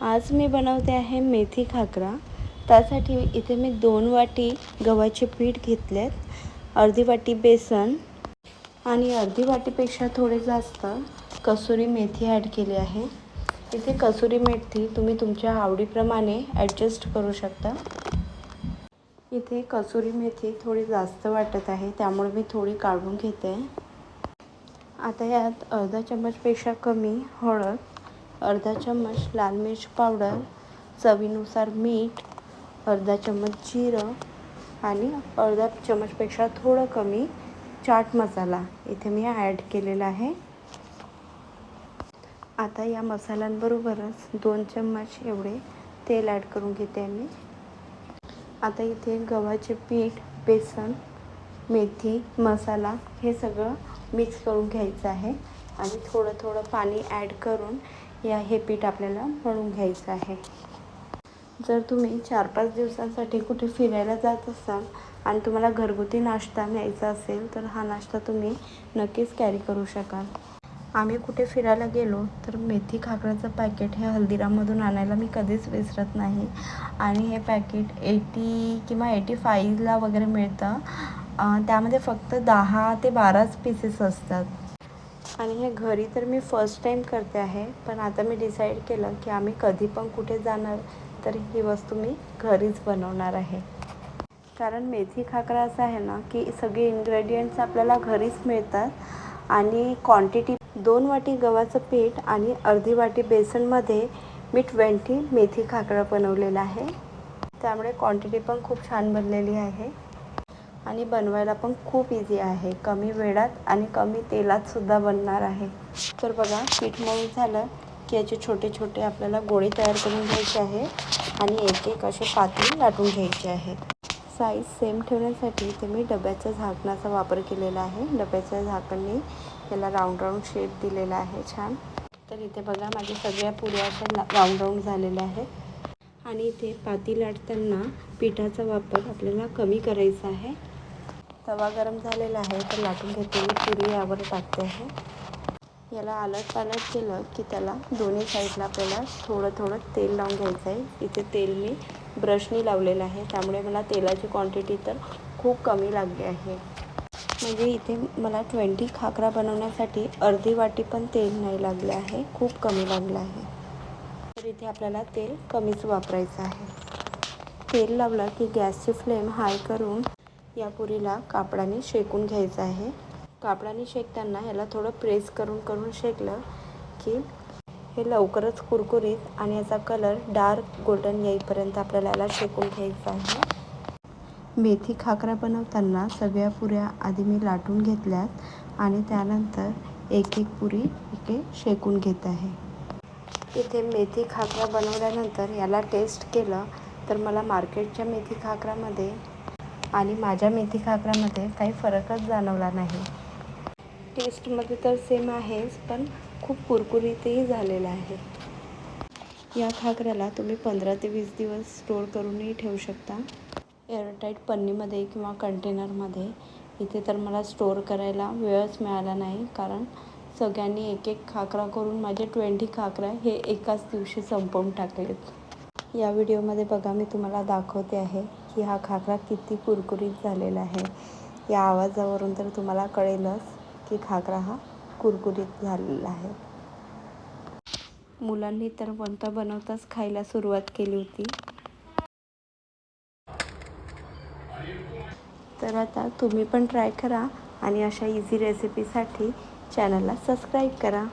आज मी बनवते आहे मेथी खाकरा। त्यासाठी इथे मी 2 वाटी गव्हाचे पीठ घेतलेत, अर्धी वाटी बेसन आणि अर्धी वाटीपेक्षा थोडे जास्त कसुरी मेथी ॲड केली आहे। इथे कसुरी मेथी तुम्ही तुमच्या आवडीप्रमाणे ॲडजस्ट करू शकता। इथे कसुरी मेथी थोडी जास्त वाटत आहे, त्यामुळे मी थोडी काढून घेते। आता यात अर्धा चम्मचपेक्षा कमी हळद, अर्धा चम्मच लाल मिर्च पावडर, चवीनुसार मीठ, अर्धा चम्मच जिरं आणि अर्धा चम्मचपेक्षा थोडं कमी चाट मसाला इथे मी ॲड केलेला आहे। आता या मसाल्यांबरोबरच 2 चम्मच एवढे तेल ॲड करून घेते मी। आता इथे गव्हाचे पीठ, बेसन, मेथी, मसाला हे सगळं मिक्स करून घ्यायचं आहे आणि थोडं थोडं पाणी ॲड करून हे पीठ आपल्याला मळून घ्यायचं आहे। जर तुम्ही 4-5 दिवसांसाठी कुठे फिरायला जात असाल आणि तुम्हाला घरगुती नाश्ता न्यायचा असेल तर हा नाश्ता तुम्ही नक्कीच कॅरी करू शकाल। आम्ही कुठे फिरायला गेलो तर मेथी खाकराचं पॅकेट हे हल्दीराममधून आणायला मी कधीच विसरत नाही आणि हे पॅकेट 80 किंवा 85ला वगैरे मिळतं। त्यामध्ये फक्त 10 ते 12च पीसेस असतात आणि हे घरी तर मी फर्स्ट टाईम करते आहे, पण आता मी डिसाईड केलं की आम्ही कधी पण कुठे जाणार तर ही वस्तू मी घरीच बनवणार आहे। कारण मेथी खाकरा असं आहे ना की सगळे इन्ग्रेडियंट्स आपल्याला घरीच मिळतात आणि क्वांटिटी 2 वाटी गव्हाचं पीठ आणि अर्धी वाटी बेसनमध्ये मी 20 मेथी खाकरा बनवलेला आहे। त्यामुळे क्वांटिटी पण खूप छान बनलेली आहे आणि बनवायला पण खूप इझी आहे। कमी वेळात आणि कमी तेलात सुद्धा बनणार आहे। तर बघा, पीठ मळून झालं की याचे छोटे छोटे आपल्याला गोळे तयार करून घ्यायचे आहे आणि एक एक असे पातळ लाटून घ्यायचे आहे। साईज सेम ठेवण्यासाठी इथे मी डब्याच्या झाकणाचा वापर केलेला आहे। डब्याच्या झाकणाने याला राऊंड राऊंड शेप दिलेला आहे छान। तर इथे बघा, माझ्या सगळ्या पुऱ्या अशा राऊंड राऊंड झालेल्या आहेत आणि इथे पाती लाटताना पिठाचा वापर आपल्याला कमी करायचा आहे। तवा गरम झालेला आहे तर लाटून घेतलेली पुरी यावर टाकते आहे। याला आलट पालट केलं की त्याला दोन्ही साईडला आपल्याला थोडं थोडं तेल लावून घ्यायचं आहे। इथे तेल मी ब्रशनी लावलेलं आहे, त्यामुळे मला तेलाची क्वांटिटी तर खूप कमी लागली आहे। म्हणजे इथे मला 20 खाकरा बनवण्यासाठी अर्धी वाटी पण तेल नाही लागले आहे, खूप कमी लागलं आहे। तर इथे आपल्याला तेल कमीच वापरायचं आहे। तेल लावलं की गॅसची फ्लेम हाय करून या पुरीला कापडाने शेकून घ्यायचं आहे। कापडाने शेकताना याला थोडं प्रेस करून करून शेकलं की हे लवकरच कुरकुरीत आणि याचा कलर डार्क गोल्डन येईपर्यंत आपल्याला याला शेकून घ्यायचं आहे। मेथी खाकरा बनवताना सगळ्या पुऱ्या आधी मी लाटून घेतल्यात आणि त्यानंतर एक एक पुरी इथे शेकून घेत आहे। इथे मेथी खाकरा बनवल्यानंतर याला टेस्ट केलं तर मला मार्केटच्या मेथी खाकरामध्ये आणि माझ्या मेथी खाकरामध्ये काही फरकच जाणवला नाही। टेस्टमध्ये तर सेम आहेच, पण खूप कुरकुरीतही झालेलं आहे। या खाकऱ्याला तुम्ही 15 ते 20 दिवस स्टोर करूनही ठेवू शकता, एअरटाईट पन्नीमध्ये किंवा कंटेनरमध्ये। इथे तर मला स्टोर करायला वेळच मिळाला नाही, कारण सगळ्यांनी एक एक खाकरा करून माझे 20 खाकरा हे एकाच दिवशी संपवून टाकलेत। या व्हिडिओमध्ये बघा, मी तुम्हाला दाखवते आहे की हा खाकरा किती कुरकुरीत झालेला आहे। या आवाजावरून तर तुम्हाला कळेलच की खाकरा हा कुरकुरीत झालेला आहे। मुलांनी तर बनता बनवताच खायला सुरुवात केली होती। तर आता तुम्ही पण ट्राय करा आणि अशा इझी रेसिपीसाठी चॅनलला सबस्क्राईब करा।